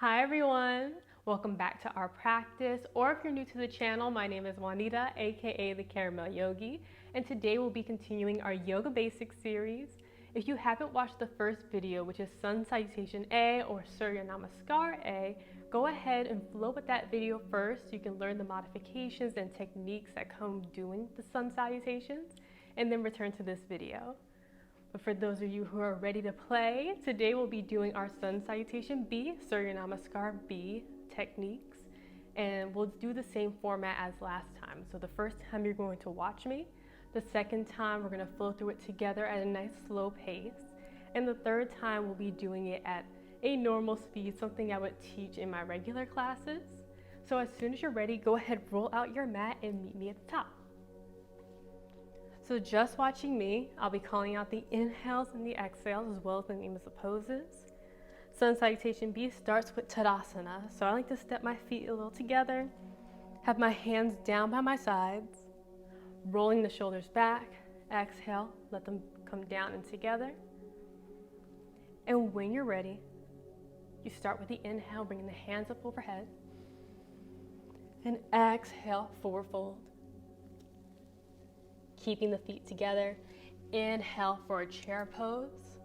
Hi everyone, welcome back to our practice, or if you're new to the channel, my name is Juanita, aka the Caramel Yogi, and today we'll be continuing our Yoga Basics series. If you haven't watched the first video, which is Sun Salutation A or Surya Namaskar A, go ahead and flow with that video first so you can learn the modifications and techniques that come doing the Sun Salutations, and then return to this video. But for those of you who are ready to play, today we'll be doing our Sun Salutation B, Surya Namaskar B techniques, and we'll do the same format as last time. So the first time you're going to watch me, the second time we're going to flow through it together at a nice slow pace, and the third time we'll be doing it at a normal speed, something I would teach in my regular classes. So as soon as you're ready, go ahead, roll out your mat and meet me at the top. So just watching me, I'll be calling out the inhales and the exhales as well as the name of the poses. Sun Salutation B starts with Tadasana. So I like to step my feet a little together, have my hands down by my sides, rolling the shoulders back, exhale, let them come down and together. And when you're ready, you start with the inhale, bringing the hands up overhead, and exhale, forward fold. Keeping the feet together, inhale for a chair pose.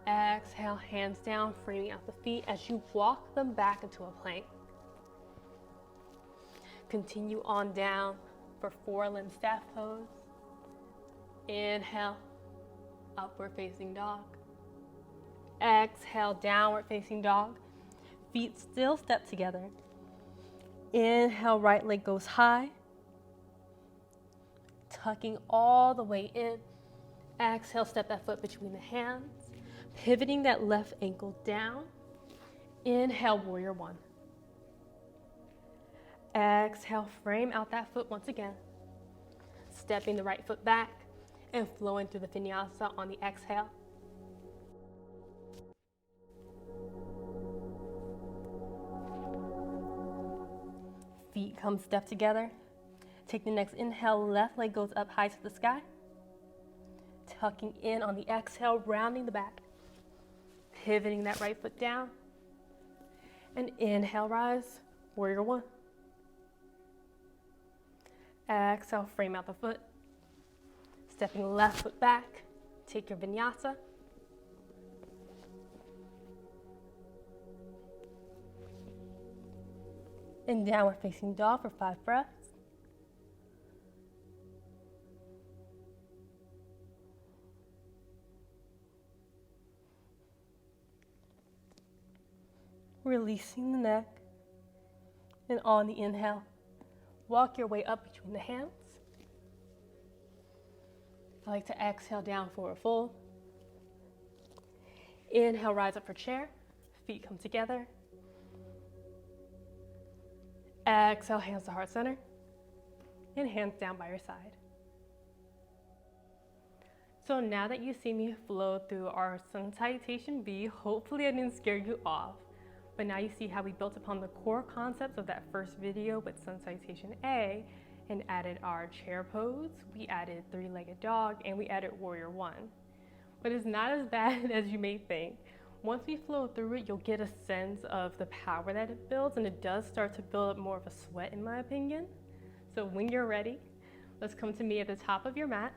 Exhale, hands down, framing out the feet as you walk them back into a plank. Continue on down for four-limb staff pose. Inhale, upward facing dog. Exhale, downward facing dog. Feet still step together. Inhale, right leg goes high. Tucking all the way in. Exhale, step that foot between the hands. Pivoting that left ankle down. Inhale, warrior one. Exhale, frame out that foot once again. Stepping the right foot back and flowing through the vinyasa on the exhale. Feet come step together. Take the next inhale, left leg goes up high to the sky. Tucking in on the exhale, rounding the back. Pivoting that right foot down. And inhale, rise, warrior one. Exhale, frame out the foot. Stepping left foot back, take your vinyasa. And downward facing dog for 5 breaths. Releasing the neck, and on the inhale, walk your way up between the hands. I like to exhale down forward fold. Inhale, rise up for chair, feet come together. Exhale, hands to heart center, and hands down by your side. So now that you see me flow through our Sun Salutation B, hopefully I didn't scare you off. But now you see how we built upon the core concepts of that first video with Sun Salutation A and added our chair pose, we added three-legged dog, and we added warrior one. But it's not as bad as you may think. Once we flow through it, you'll get a sense of the power that it builds, and it does start to build up more of a sweat in my opinion. So when you're ready, let's come to me at the top of your mat.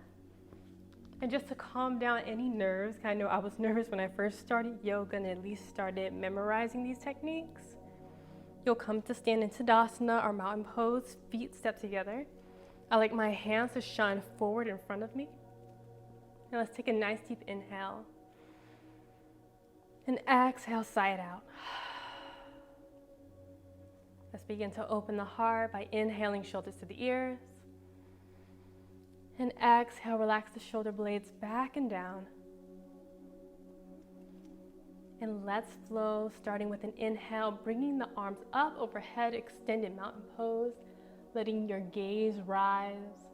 And just to calm down any nerves, I know I was nervous when I first started yoga and at least started memorizing these techniques. You'll come to stand in Tadasana or mountain pose, feet step together. I like my hands to shine forward in front of me. Now let's take a nice deep inhale. And exhale, sigh it out. Let's begin to open the heart by inhaling shoulders to the ears. And exhale, relax the shoulder blades back and down. And let's flow, starting with an inhale, bringing the arms up overhead, extended mountain pose, letting your gaze rise.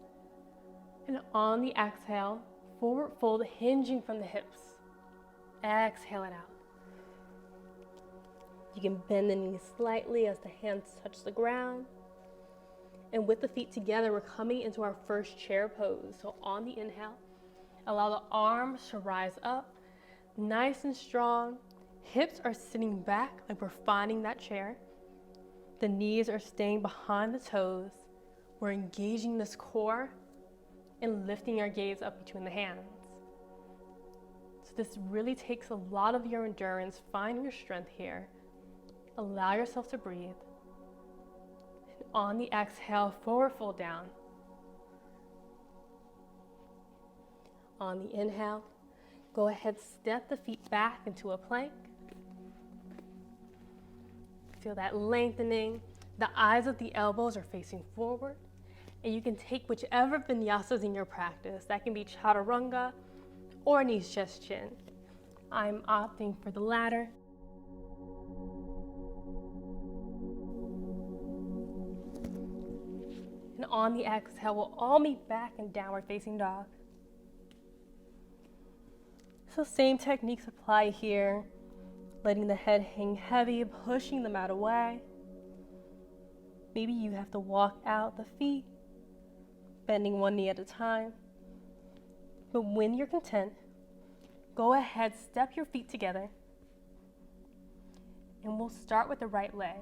And on the exhale, forward fold, hinging from the hips. Exhale it out. You can bend the knees slightly as the hands touch the ground. And with the feet together, we're coming into our first chair pose. So on the inhale, allow the arms to rise up, nice and strong, Hips are sitting back like we're finding that chair. The knees are staying behind the toes. We're engaging this core and lifting our gaze up between the hands. So this really takes a lot of your endurance. Find your strength here. Allow yourself to breathe. And on the exhale, forward fold down. On the inhale, go ahead, step the feet back into a plank. Feel that lengthening. The eyes of the elbows are facing forward. And you can take whichever vinyasas in your practice. That can be chaturanga or knees, chest, chin. I'm opting for the latter. And on the exhale, we'll all meet back in downward facing dog. So same techniques apply here. Letting the head hang heavy, pushing the mat away. Maybe you have to walk out the feet, bending one knee at a time. But when you're content, go ahead, step your feet together. And we'll start with the right leg.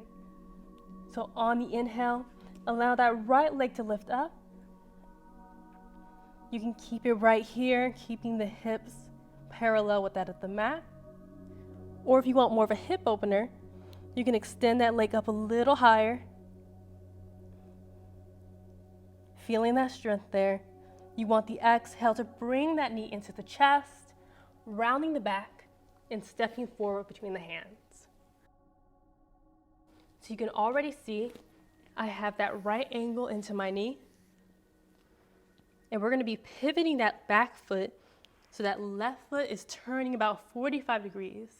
So on the inhale, allow that right leg to lift up. You can keep it right here, keeping the hips parallel with that of the mat. Or if you want more of a hip opener, you can extend that leg up a little higher. Feeling that strength there. You want the exhale to bring that knee into the chest, rounding the back and stepping forward between the hands. So you can already see I have that right angle into my knee. And we're going to be pivoting that back foot so that left foot is turning about 45 degrees.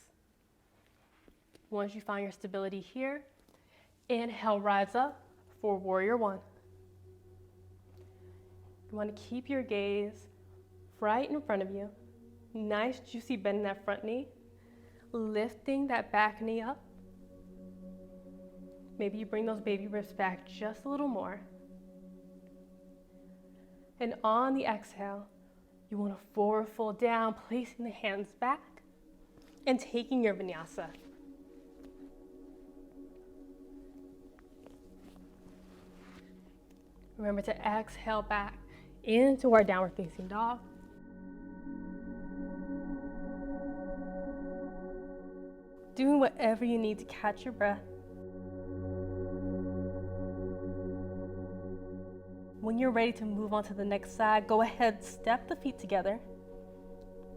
Once you find your stability here, inhale, rise up for warrior one. You want to keep your gaze right in front of you. Nice juicy bend in that front knee. Lifting that back knee up. Maybe you bring those baby ribs back just a little more. And on the exhale, you want to forward fold down, placing the hands back and taking your vinyasa. Remember to exhale back into our downward facing dog. Doing whatever you need to catch your breath. When you're ready to move on to the next side, go ahead, step the feet together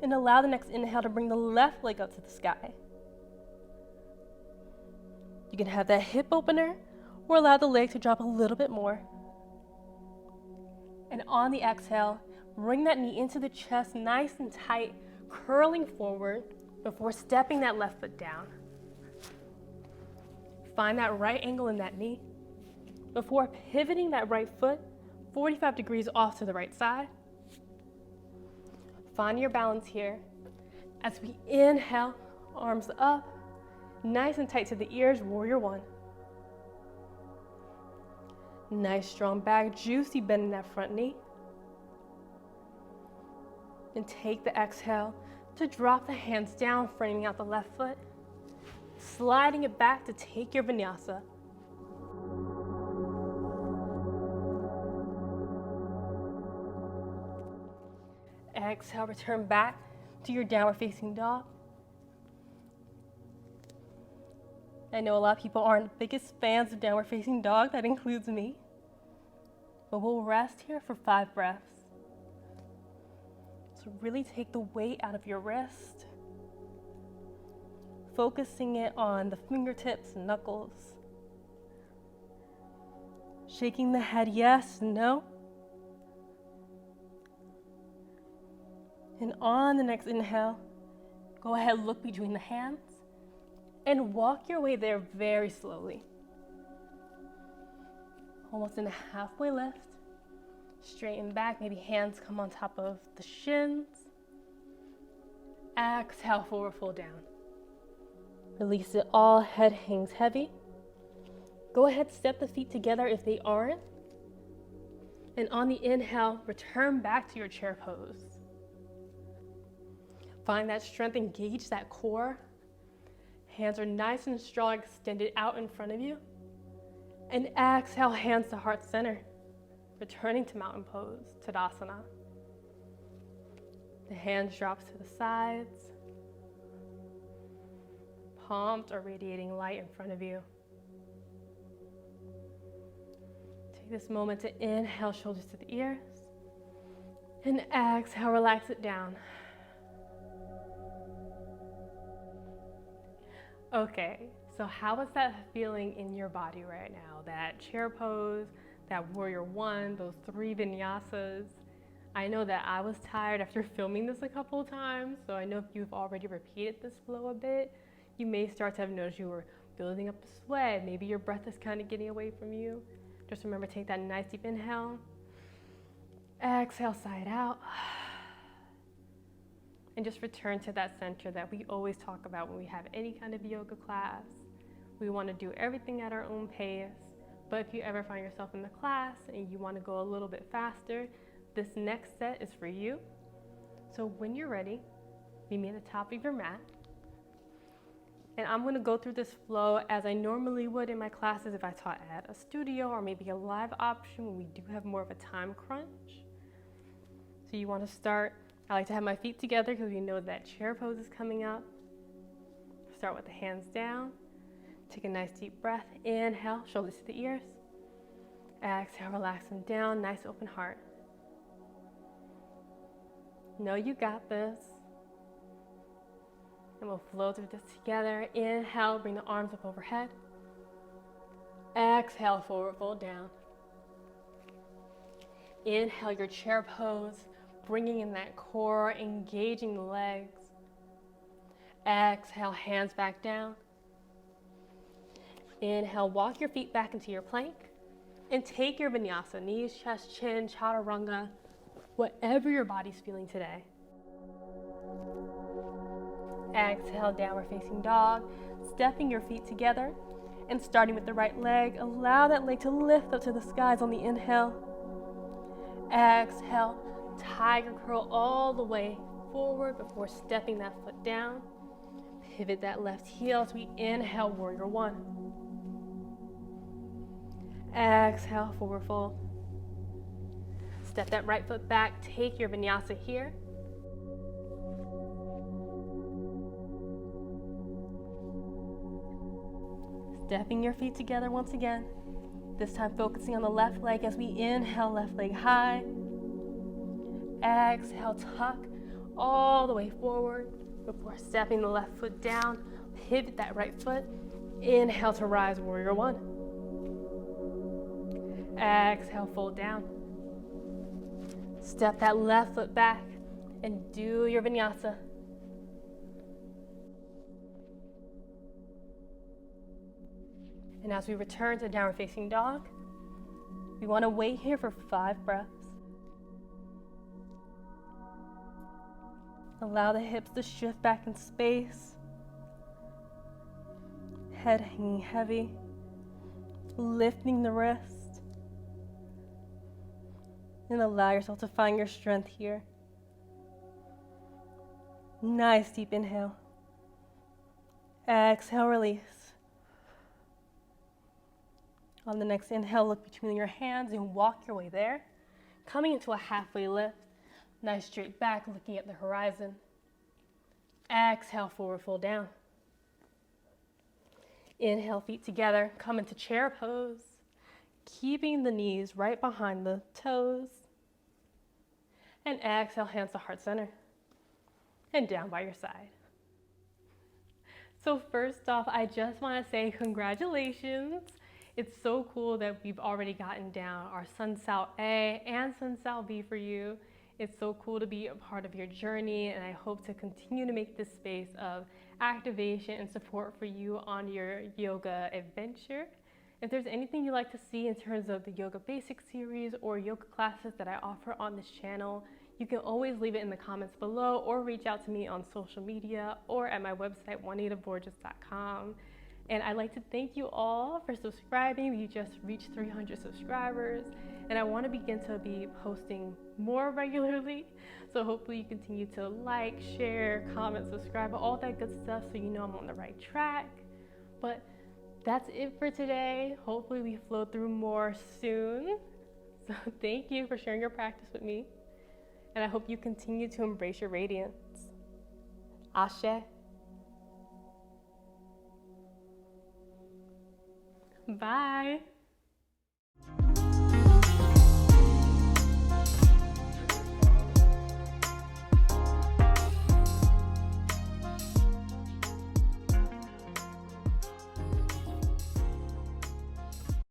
and allow the next inhale to bring the left leg up to the sky. You can have that hip opener or allow the leg to drop a little bit more. And on the exhale, bring that knee into the chest nice and tight, curling forward before stepping that left foot down. Find that right angle in that knee before pivoting that right foot 45 degrees off to the right side. Find your balance here. As we inhale, arms up, nice and tight to the ears, warrior one. Nice strong back, juicy bend in that front knee. And take the exhale to drop the hands down, framing out the left foot. Sliding it back to take your vinyasa. Exhale, return back to your downward facing dog. I know a lot of people aren't the biggest fans of downward facing dog, that includes me. But we'll rest here for 5 breaths. So really take the weight out of your wrist, focusing it on the fingertips and knuckles. Shaking the head yes and no. And on the next inhale, go ahead, look between the hands and walk your way there very slowly. Almost in a halfway lift. Straighten back, maybe hands come on top of the shins. Exhale, forward fold down. Release it all, head hangs heavy. Go ahead, step the feet together if they aren't. And on the inhale, return back to your chair pose. Find that strength, engage that core. Hands are nice and strong, extended out in front of you. And exhale, hands to heart center. Returning to mountain pose, Tadasana. The hands drop to the sides. Palms are radiating light in front of you. Take this moment to inhale, shoulders to the ears. And exhale, relax it down. Okay, so how is that feeling in your body right now? That chair pose, that warrior one, those 3 vinyasas. I know that I was tired after filming this a couple of times, so I know if you've already repeated this flow a bit, you may start to have noticed you were building up the sweat. Maybe your breath is kind of getting away from you. Just remember, take that nice deep inhale. Exhale, sigh it out. And just return to that center that we always talk about when we have any kind of yoga class. We want to do everything at our own pace, but if you ever find yourself in the class and you want to go a little bit faster, this next set is for you. So when you're ready, meet me at the top of your mat. And I'm going to go through this flow as I normally would in my classes if I taught at a studio or maybe a live option when we do have more of a time crunch. So you want to start, I like to have my feet together because we know that chair pose is coming up. Start with the hands down. Take a nice deep breath. Inhale, shoulders to the ears. Exhale, relax them down. Nice open heart. Know you got this. And we'll flow through this together. Inhale, bring the arms up overhead. Exhale, forward fold down. Inhale, your chair pose, bringing in that core, engaging the legs. Exhale, hands back down. Inhale, walk your feet back into your plank. And take your vinyasa, knees, chest, chin, chaturanga, whatever your body's feeling today. Exhale, downward facing dog, stepping your feet together and starting with the right leg. Allow that leg to lift up to the skies on the inhale. Exhale, tiger curl all the way forward before stepping that foot down. Pivot that left heel as we inhale, warrior one. Exhale, forward fold. Step that right foot back, take your vinyasa here. Stepping your feet together once again. This time focusing on the left leg as we inhale, left leg high. Exhale, tuck all the way forward before stepping the left foot down. Pivot that right foot. Inhale to rise, warrior one. Exhale, fold down. Step that left foot back and do your vinyasa. And as we return to downward facing dog, we want to wait here for 5 breaths. Allow the hips to shift back in space. Head hanging heavy. Lifting the wrist. And allow yourself to find your strength here. Nice deep inhale. Exhale, release. On the next inhale, look between your hands and walk your way there. Coming into a halfway lift. Nice straight back, looking at the horizon. Exhale, forward fold down. Inhale, feet together, come into chair pose. Keeping the knees right behind the toes. And exhale, hands to heart center. And down by your side. So first off, I just want to say congratulations. It's so cool that we've already gotten down our Sun Sal A and Sun Sal B for you. It's so cool to be a part of your journey, and I hope to continue to make this space of activation and support for you on your yoga adventure. If there's anything you'd like to see in terms of the Yoga Basics series or yoga classes that I offer on this channel, you can always leave it in the comments below or reach out to me on social media or at my website, juanitaborges.com. And I'd like to thank you all for subscribing. We just reached 300 subscribers, and I want to begin to be posting more regularly. So hopefully you continue to like, share, comment, subscribe, all that good stuff so you know I'm on the right track. But that's it for today. Hopefully we flow through more soon. So thank you for sharing your practice with me. And I hope you continue to embrace your radiance. Ashe. Bye.